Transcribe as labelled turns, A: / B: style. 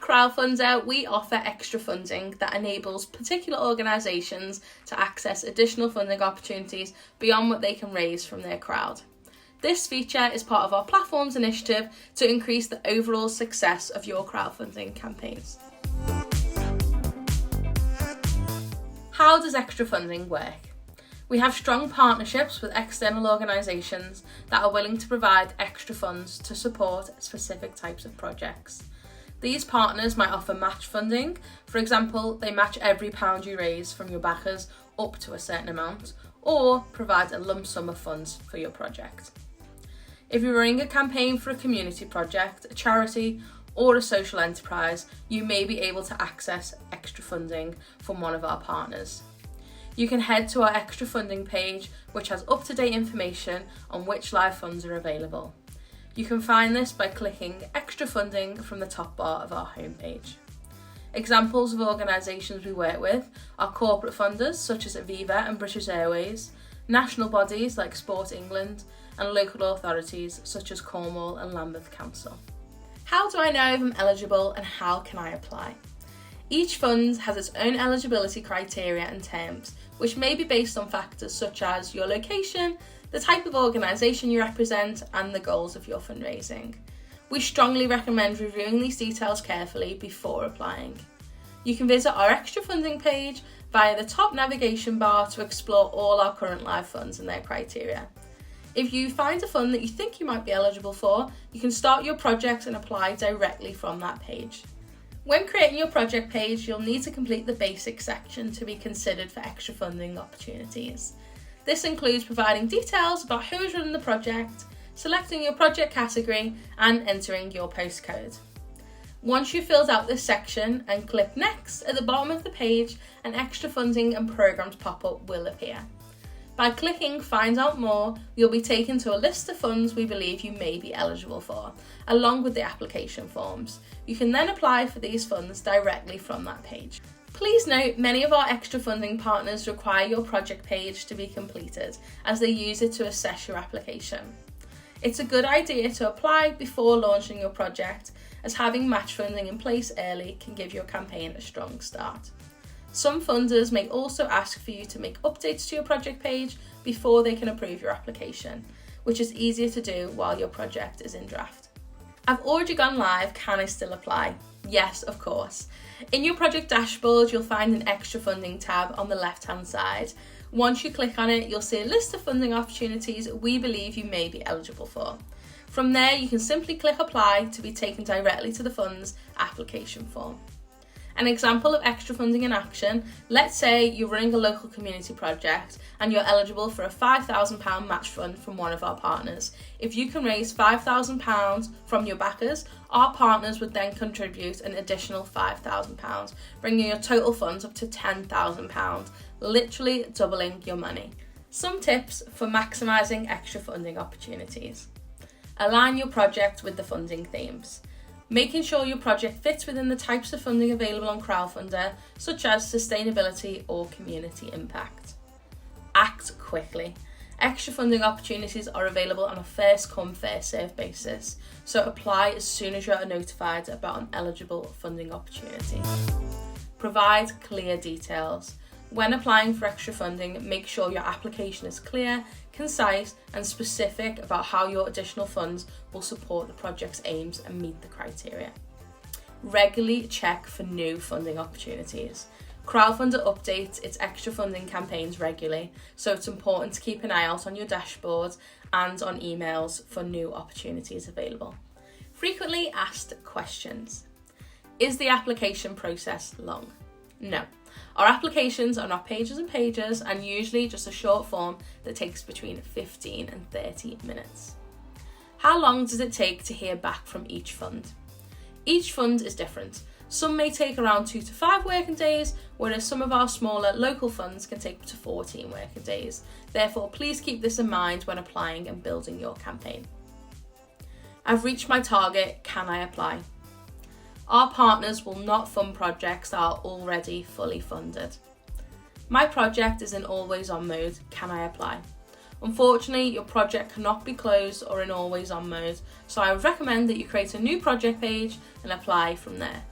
A: Crowdfunder, we offer extra funding that enables particular organisations to access additional funding opportunities beyond what they can raise from their crowd. This feature is part of our platform's initiative to increase the overall success of your crowdfunding campaigns. How does extra funding work? We have strong partnerships with external organisations that are willing to provide extra funds to support specific types of projects. These partners might offer match funding. For example, they match every £1 you raise from your backers up to a certain amount, or provide a lump sum of funds for your project. If you're running a campaign for a community project, a charity, or a social enterprise, you may be able to access extra funding from one of our partners. You can head to our extra funding page, which has up-to-date information on which live funds are available. You can find this by clicking extra funding from the top bar of our homepage. Examples of organisations we work with are corporate funders such as Aviva and British Airways, national bodies like Sport England, and local authorities such as Cornwall and Lambeth Council. How do I know if I'm eligible and how can I apply? Each fund has its own eligibility criteria and terms, which may be based on factors such as your location, the type of organisation you represent, and the goals of your fundraising. We strongly recommend reviewing these details carefully before applying. You can visit our extra funding page via the top navigation bar to explore all our current live funds and their criteria. If you find a fund that you think you might be eligible for, you can start your project and apply directly from that page. When creating your project page, you'll need to complete the basic section to be considered for extra funding opportunities. This includes providing details about who is running the project, selecting your project category, and entering your postcode. Once you've filled out this section and click Next, at the bottom of the page, an extra funding and programs pop-up will appear. By clicking Find Out More, you'll be taken to a list of funds we believe you may be eligible for, along with the application forms. You can then apply for these funds directly from that page. Please note, many of our extra funding partners require your project page to be completed, as they use it to assess your application. It's a good idea to apply before launching your project, as having match funding in place early can give your campaign a strong start. Some funders may also ask for you to make updates to your project page before they can approve your application, which is easier to do while your project is in draft. I've already gone live, can I still apply? Yes, of course. In your project dashboard, you'll find an extra funding tab on the left-hand side. Once you click on it, you'll see a list of funding opportunities we believe you may be eligible for. From there, you can simply click Apply to be taken directly to the fund's application form. An example of extra funding in action: let's say you're running a local community project and you're eligible for a £5,000 match fund from one of our partners. If you can raise £5,000 from your backers, our partners would then contribute an additional £5,000, bringing your total funds up to £10,000, literally doubling your money. Some tips for maximising extra funding opportunities. Align your project with the funding themes. Making sure your project fits within the types of funding available on Crowdfunder, such as sustainability or community impact. Act quickly. Extra funding opportunities are available on a first come, first served basis, so apply as soon as you are notified about an eligible funding opportunity. Provide clear details. When applying for extra funding, make sure your application is clear, concise, and specific about how your additional funds will support the project's aims and meet the criteria. Regularly check for new funding opportunities. Crowdfunder updates its extra funding campaigns regularly, so it's important to keep an eye out on your dashboard and on emails for new opportunities available. Frequently asked questions. Is the application process long? No. Our applications are not pages and pages, and usually just a short form that takes between 15 and 30 minutes. How long does it take to hear back from each fund? Each fund is different. Some may take around 2 to 5 working days, whereas some of our smaller local funds can take up to 14 working days. Therefore, please keep this in mind when applying and building your campaign. I've reached my target, can I apply? Our partners will not fund projects that are already fully funded. My project is in always on mode, can I apply? Unfortunately, your project cannot be closed or in always on mode, so I would recommend that you create a new project page and apply from there.